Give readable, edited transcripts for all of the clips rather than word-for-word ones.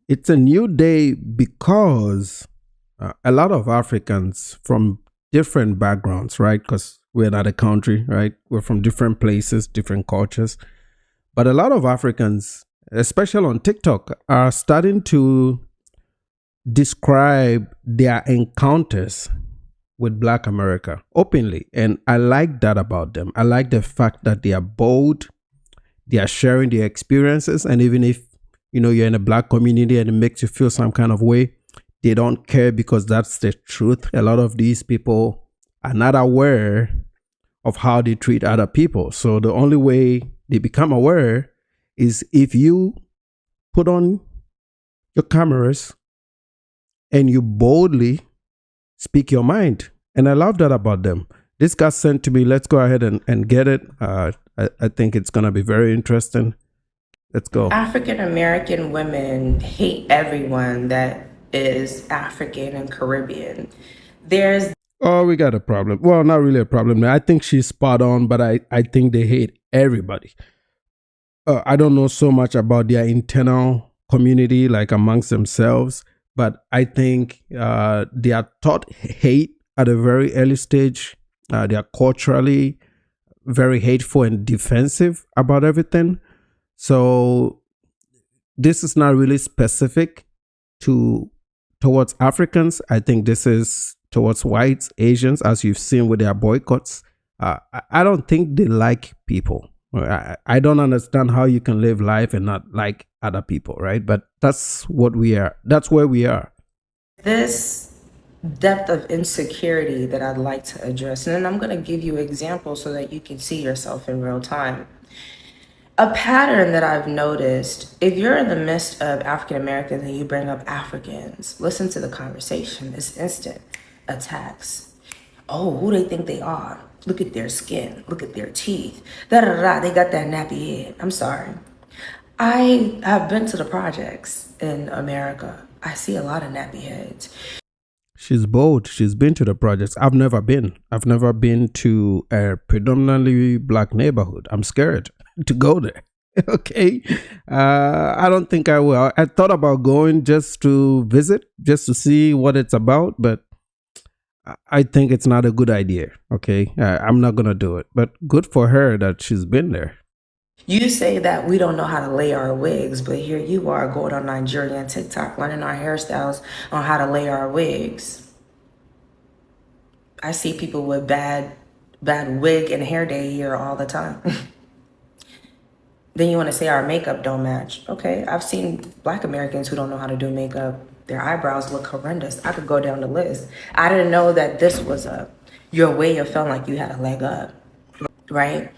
It's a new day because a lot of Africans from different backgrounds, right? Because we're not a country, right? We're from different places, different cultures. But a lot of Africans, especially on TikTok, are starting to describe their encounters with Black America openly. And I like that about them. I like the fact that they are bold, they are sharing their experiences. And even if, you're in a Black community and it makes you feel some kind of way, they don't care because that's the truth. A lot of these people are not aware of how they treat other people. So the only way they become aware is if you put on your cameras and you boldly speak your mind. And I love that about them. This got sent to me. Let's go ahead and get it. I think it's going to be very interesting. Let's go. African American women hate everyone that is African and Caribbean. There's Oh, we got a problem. Well, not really a problem. I think she's spot on, but I think they hate everybody. I don't know so much about their internal community, like amongst themselves, but I think they are taught hate at a very early stage. They are culturally very hateful and defensive about everything. So this is not really specific towards Africans. I think this is towards whites, Asians, as you've seen with their boycotts. I don't think they like people. I don't understand how you can live life and not like other people, right? But that's what we are. That's where we are. this depth of insecurity that I'd like to address. And then I'm going to give you examples so that you can see yourself in real time. A pattern that I've noticed, if you're in the midst of African Americans and you bring up Africans, listen to the conversation. It's instant attacks. Oh, who they think they are? Look at their skin. Look at their teeth. Da da da. They got that nappy head. I'm sorry. I have been to the projects in America. I see a lot of nappy heads. She's bold. She's been to the projects. I've never been. I've never been to a predominantly Black neighborhood. I'm scared to go there. Okay. I don't think I will. I thought about going just to visit, just to see what it's about, but I think it's not a good idea. Okay. I'm not going to do it, but good for her that she's been there. You say that we don't know how to lay our wigs, but here you are going on Nigerian TikTok learning our hairstyles on how to lay our wigs. I see people with bad wig and hair day here all the time. Then you want to say our makeup don't match. Okay, I've seen Black Americans who don't know how to do makeup. Their eyebrows look horrendous. I could go down the list. I didn't know that this was your way of feeling like you had a leg up, right?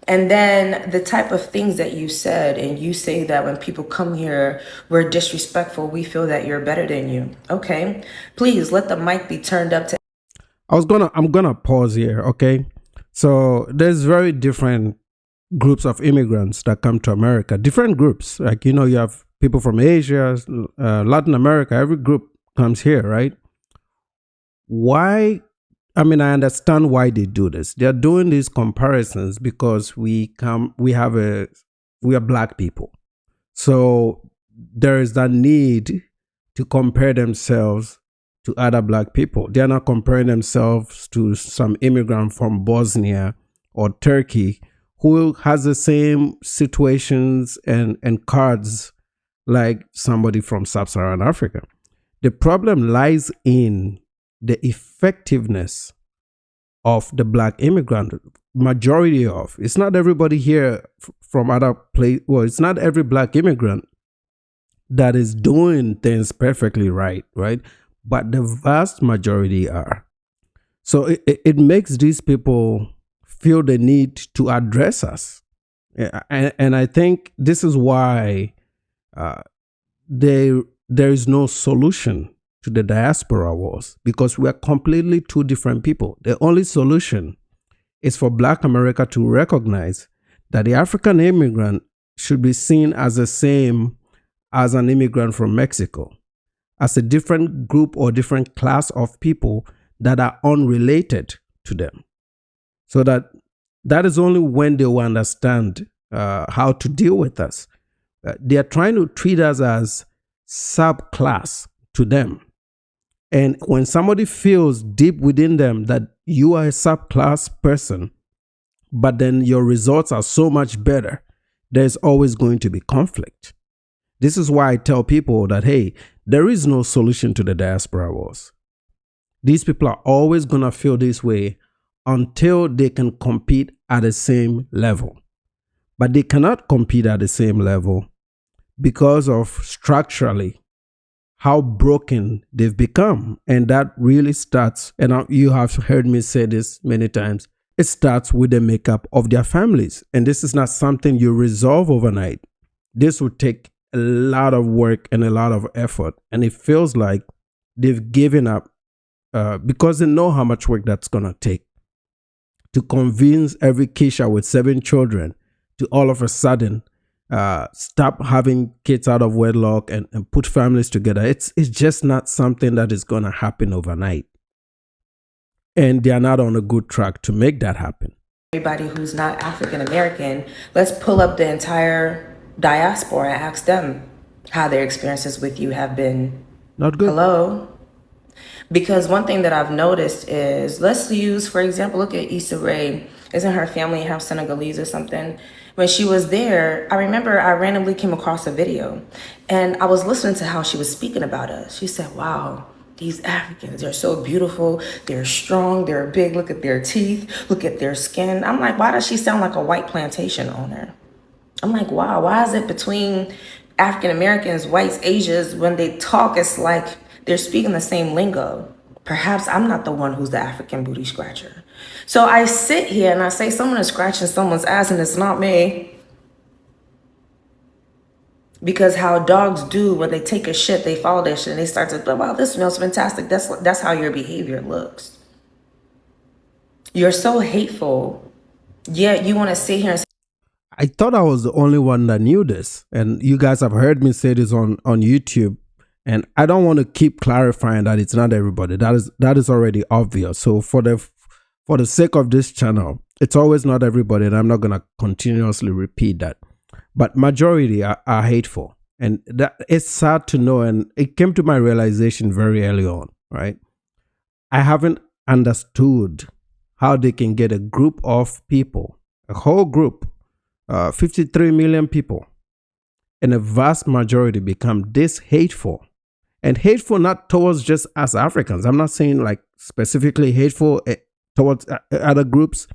And then the type of things that you said, and you say that when people come here, we're disrespectful. We feel that you're better than you. Okay, please let the mic be turned up to. I'm gonna pause here. Okay. So there's very different groups of immigrants that come to America, different groups. Like, you have people from Asia, Latin America, every group comes here, right? Why? I mean, I understand why they do this. They're doing these comparisons because we are Black people. So there is that need to compare themselves to other Black people. They're not comparing themselves to some immigrant from Bosnia or Turkey who has the same situations and cards like somebody from Sub-Saharan Africa. The problem lies in the effectiveness of the Black immigrant. Majority of, it's not everybody here from other place. Well, it's not every Black immigrant that is doing things perfectly right? But the vast majority are. So it makes these people feel the need to address us. And I think this is why there is no solution to the diaspora wars, because we are completely two different people. The only solution is for Black America to recognize that the African immigrant should be seen as the same as an immigrant from Mexico, as a different group or different class of people that are unrelated to them. So that is only when they will understand how to deal with us. They are trying to treat us as subclass to them. And when somebody feels deep within them that you are a subclass person, but then your results are so much better, there's always going to be conflict. This is why I tell people that, hey, there is no solution to the diaspora wars. These people are always going to feel this way until they can compete at the same level. But they cannot compete at the same level because of structurally how broken they've become. And that really starts, and you have heard me say this many times, it starts with the makeup of their families. And this is not something you resolve overnight. This will take a lot of work and a lot of effort. And it feels like they've given up because they know how much work that's going to take to convince every Keisha with 7 children to all of a sudden stop having kids out of wedlock and put families together. It's just not something that is going to happen overnight. And they are not on a good track to make that happen. Everybody who's not African American, let's pull up the entire diaspora and ask them how their experiences with you have been. Not good. Hello? Because one thing that I've noticed is, let's use, for example, look at Issa Rae. Isn't her family half Senegalese or something? When she was there, I remember I randomly came across a video and I was listening to how she was speaking about us. She said, wow, these Africans, they're so beautiful, they're strong, they're big, look at their teeth, look at their skin. I'm like, why does she sound like a white plantation owner? I'm like, wow, why is it between African Americans, whites, Asians, when they talk, it's like they're speaking the same lingo. Perhaps I'm not the one who's the African booty scratcher. So I sit here and I say someone is scratching someone's ass and it's not me. Because how dogs do when they take a shit, they follow their shit and they start to, wow, this smells fantastic. That's how your behavior looks. You're so hateful, yet you want to sit here and say, I thought I was the only one that knew this. And you guys have heard me say this on YouTube. And I don't want to keep clarifying that it's not everybody. That is already obvious. So for the sake of this channel, it's always not everybody, and I'm not going to continuously repeat that. But majority are hateful. And that it's sad to know, and it came to my realization very early on, right? I haven't understood how they can get a group of people, a whole group, 53 million people, and a vast majority become this hateful. And hateful not towards just us Africans. I'm not saying like specifically hateful towards other groups,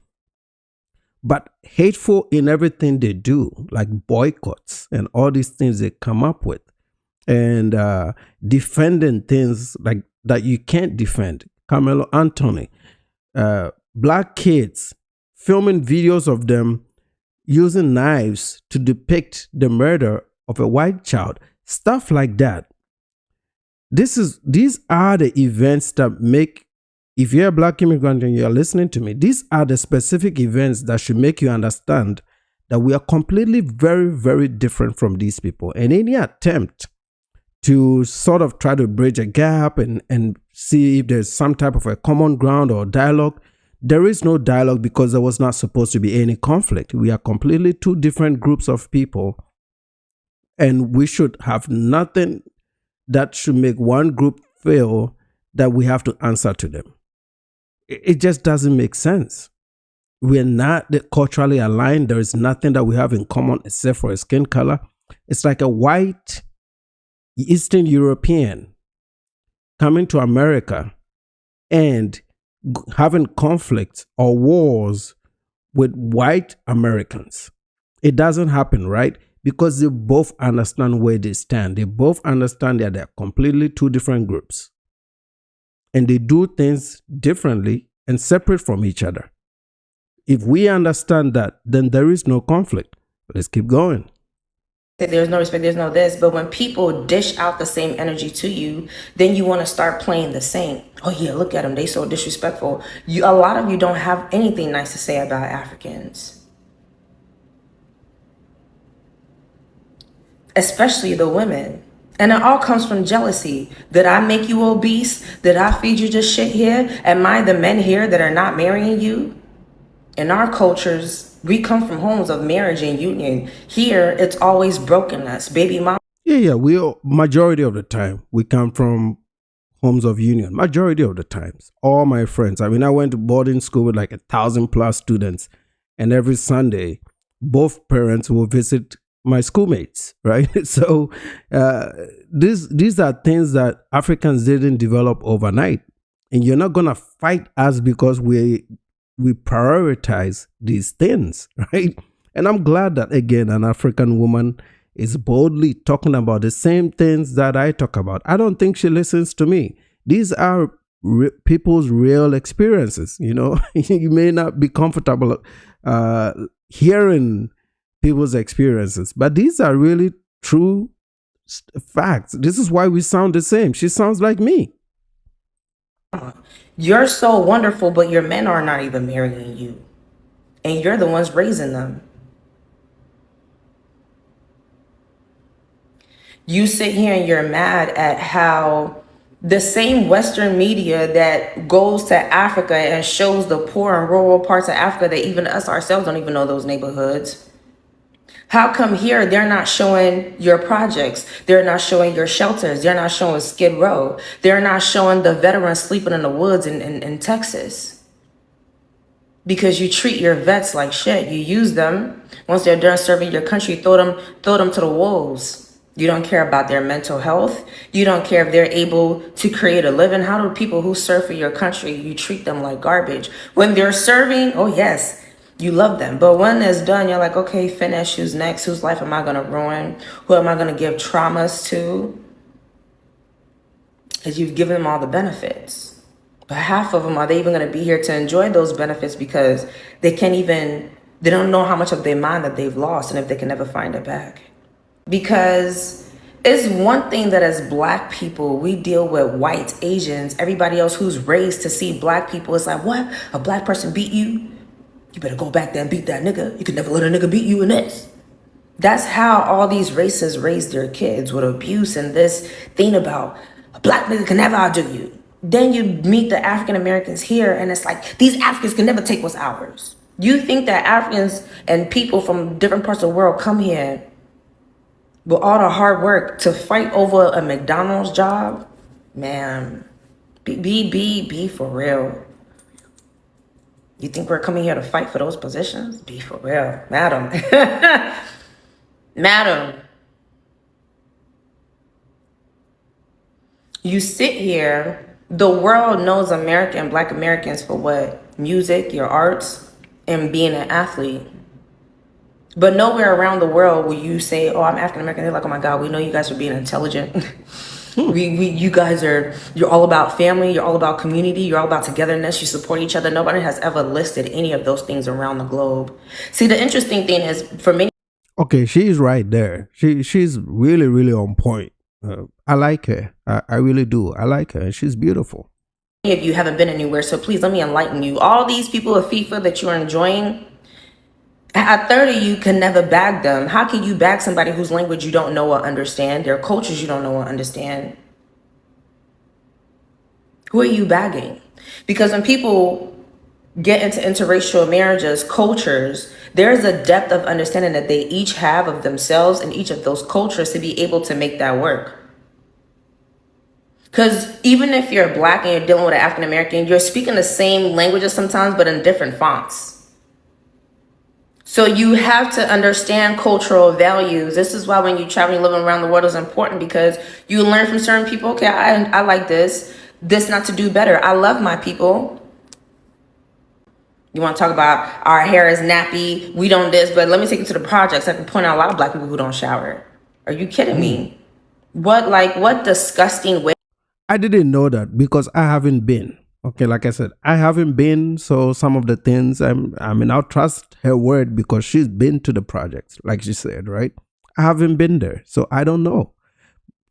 but hateful in everything they do, like boycotts and all these things they come up with, and defending things like that you can't defend. Carmelo Anthony, black kids filming videos of them using knives to depict the murder of a white child, stuff like that. These are the events that make, if you're a black immigrant and you're listening to me, these are the specific events that should make you understand that we are completely very, very different from these people. And any attempt to sort of try to bridge a gap and see if there's some type of a common ground or dialogue, there is no dialogue because there was not supposed to be any conflict. We are completely two different groups of people, and we should have nothing that should make one group feel that we have to answer to them. It just doesn't make sense. We're not culturally aligned. There is nothing that we have in common except for a skin color. It's like a white Eastern European coming to America and having conflicts or wars with white Americans. It doesn't happen, right? Because they both understand where they stand. They both understand that they're completely two different groups. And they do things differently and separate from each other. If we understand that, then there is no conflict. Let's keep going. There's no respect, there's no this. But when people dish out the same energy to you, then you want to start playing the same. Oh yeah, look at them, they so disrespectful. A lot of you don't have anything nice to say about Africans. Especially the women. And it all comes from jealousy. Did I make you obese? Did I feed you just shit here? Am I the men here that are not marrying you? In our cultures, we come from homes of marriage and union. Here, it's always brokenness. Baby mom. Yeah. Majority of the time we come from homes of union. Majority of the times, all my friends. I mean, I went to boarding school with like 1,000+ students, and every Sunday, both parents will visit my schoolmates. Right. So uh, these are things that Africans didn't develop overnight, and you're not gonna fight us because we prioritize these things, right? And I'm glad that again an African woman is boldly talking about the same things that I talk about. I don't think she listens to me. These are people's real experiences. You may not be comfortable uh, hearing people's experiences, but these are really true facts. This is why we sound the same. She sounds like me. You're so wonderful, but your men are not even marrying you, and you're the ones raising them. You sit here and you're mad at how the same Western media that goes to Africa and shows the poor and rural parts of Africa that even us ourselves don't even know those neighborhoods. How come here they're not showing your projects? They're not showing your shelters. They're not showing Skid Row. They're not showing the veterans sleeping in the woods in Texas. Because you treat your vets like shit. You use them. Once they're done serving your country, throw them to the wolves. You don't care about their mental health. You don't care if they're able to create a living. How do people who serve for your country, you treat them like garbage? When they're serving, oh yes, you love them. But when it's done, you're like, okay, finish. Who's next? Whose life am I going to ruin? Who am I going to give traumas to? Because you've given them all the benefits. But half of them, are they even going to be here to enjoy those benefits because they don't know how much of their mind that they've lost and if they can never find it back? Because it's one thing that as Black people, we deal with whites, Asians, everybody else who's raised to see Black people. It's like, what? A Black person beat you? You better go back there and beat that nigga. You could never let a nigga beat you in this. That's how all these races raise their kids, with abuse and this thing about a Black nigga can never outdo you. Then you meet the African Americans here and it's like, these Africans can never take what's ours. You think that Africans and people from different parts of the world come here with all the hard work to fight over a McDonald's job? Man, be for real. You think we're coming here to fight for those positions? Be for real. Madam. Madam. You sit here, the world knows American, Black Americans for what? Music, your arts, and being an athlete. But nowhere around the world will you say, oh, I'm African American. They're like, oh my God, we know you guys are being intelligent. You guys you're all about family. You're all about community. You're all about togetherness. You support each other. Nobody has ever listed any of those things around the globe. See, the interesting thing is for many. Okay, she's right there. She's really, really on point. I like her. I really do. I like her. She's beautiful. If you haven't been anywhere, so please let me enlighten you. All these people of FIFA that you're enjoying, at 30, you can never bag them. How can you bag somebody whose language you don't know or understand, their cultures you don't know or understand? Who are you bagging? Because when people get into interracial marriages, cultures, there's a depth of understanding that they each have of themselves and each of those cultures to be able to make that work. Because even if you're Black and you're dealing with an African American, you're speaking the same languages sometimes, but in different fonts. So you have to understand cultural values. This is why when you travel and live around the world is important, because you learn from certain people. Okay, I like this not to do better. I love my people. You want to talk about our hair is nappy, we don't this, but let me take you to the projects. I can point out a lot of Black people who don't shower. Are you kidding me? What disgusting way? I didn't know that because I haven't been. Okay, like I said, I haven't been, so some of the things I'll trust her word because she's been to the projects, like she said, right? I haven't been there, so I don't know.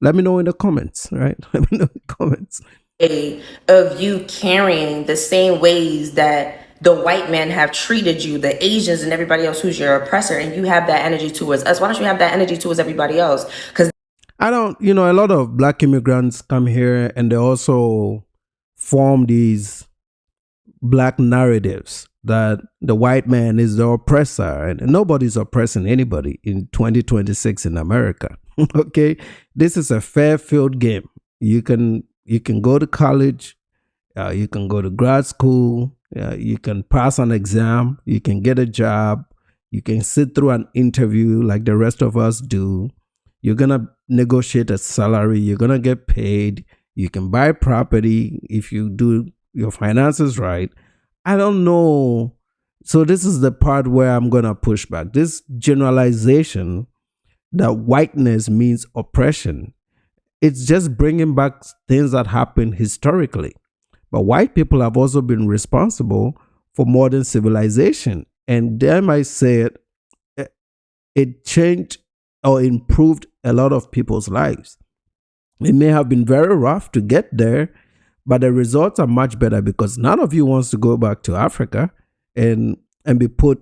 Let me know in the comments, right? Let me know in the comments. Of you carrying the same ways that the white men have treated you, the Asians and everybody else who's your oppressor, and you have that energy towards us. Why don't you have that energy towards everybody else? Because I don't, a lot of Black immigrants come here and they also form these Black narratives that the white man is the oppressor, and nobody's oppressing anybody in 2026 in America. Okay, this is a fair field game. You can go to college, you can go to grad school, you can pass an exam, you can get a job, you can sit through an interview like the rest of us do. You're gonna negotiate a salary, you're gonna get paid, you can buy property if you do your finances right. I don't know. So this is the part where I'm gonna push back. This generalization that whiteness means oppression, it's just bringing back things that happened historically. But white people have also been responsible for modern civilization. And they might say it changed or improved a lot of people's lives. It may have been very rough to get there, but the results are much better because none of you wants to go back to Africa and be put,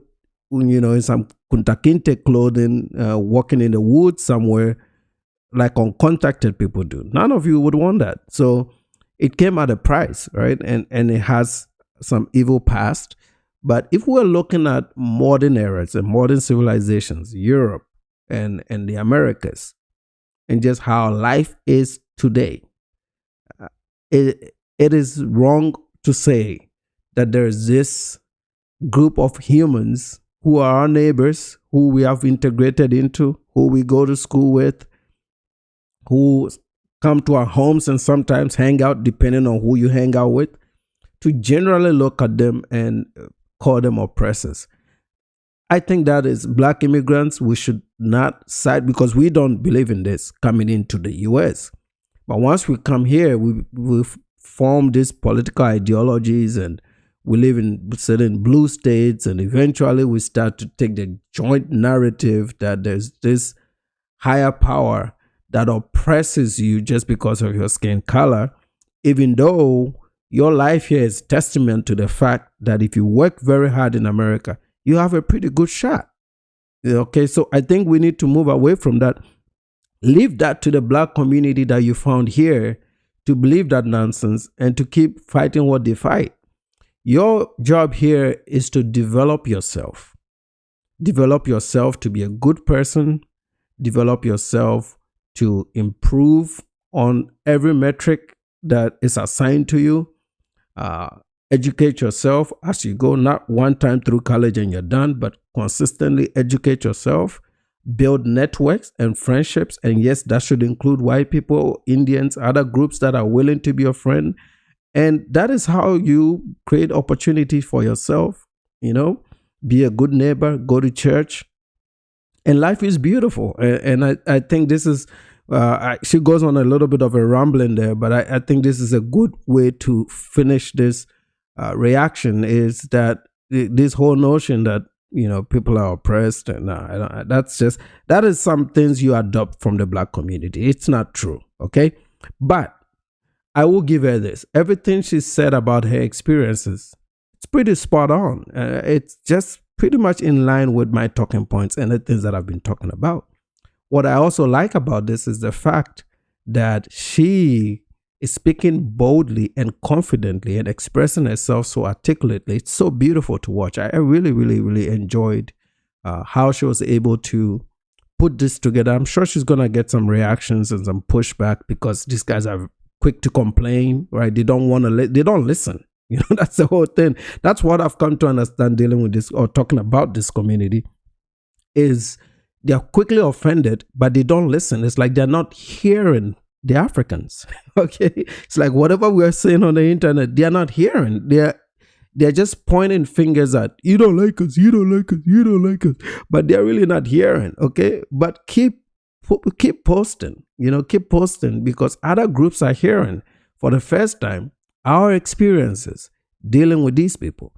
in some kunta kinte clothing, walking in the woods somewhere like uncontacted people do. None of you would want that. So it came at a price, right? And it has some evil past. But if we're looking at modern eras and modern civilizations, Europe and the Americas, and just how life is today, it is wrong to say that there's this group of humans who are our neighbors, who we have integrated into, who we go to school with, who come to our homes and sometimes hang out, depending on who you hang out with, to generally look at them and call them oppressors. I think that is black immigrants, we should not side because we don't believe in this coming into the US. But once we come here, we form these political ideologies and we live in certain blue states, and eventually we start to take the joint narrative that there's this higher power that oppresses you just because of your skin color, even though your life here is testament to the fact that if you work very hard in America, you have a pretty good shot. Okay, so I think we need to move away from that. Leave that to the black community that you found here to believe that nonsense and to keep fighting what they fight. Your job here is to develop yourself. Develop yourself to be a good person. Develop yourself to improve on every metric that is assigned to you. Educate yourself as you go, not one time through college and you're done, but consistently educate yourself. Build networks and friendships. And yes, that should include white people, Indians, other groups that are willing to be your friend. And that is how you create opportunity for yourself. Be a good neighbor, go to church, and life is beautiful. And I think this is, she goes on a little bit of a rambling there, but I think this is a good way to finish this reaction, is that this whole notion that, people are oppressed, and that is some things you adopt from the black community. It's not true. Okay. But I will give her this. Everything she said about her experiences, it's pretty spot on. It's just pretty much in line with my talking points and the things that I've been talking about. What I also like about this is the fact that she is speaking boldly and confidently and expressing herself so articulately. It's so beautiful to watch. I really, really, really enjoyed how she was able to put this together. I'm sure she's going to get some reactions and some pushback because these guys are quick to complain, right? They don't want to, they don't listen. That's the whole thing. That's what I've come to understand dealing with this or talking about this community, is they're quickly offended, but they don't listen. It's like they're not hearing the Africans. Okay. It's like whatever we're saying on the internet, they're not hearing. They're just pointing fingers at, you don't like us, you don't like us, you don't like us. But they're really not hearing. Okay. But keep posting, keep posting, because other groups are hearing for the first time our experiences dealing with these people.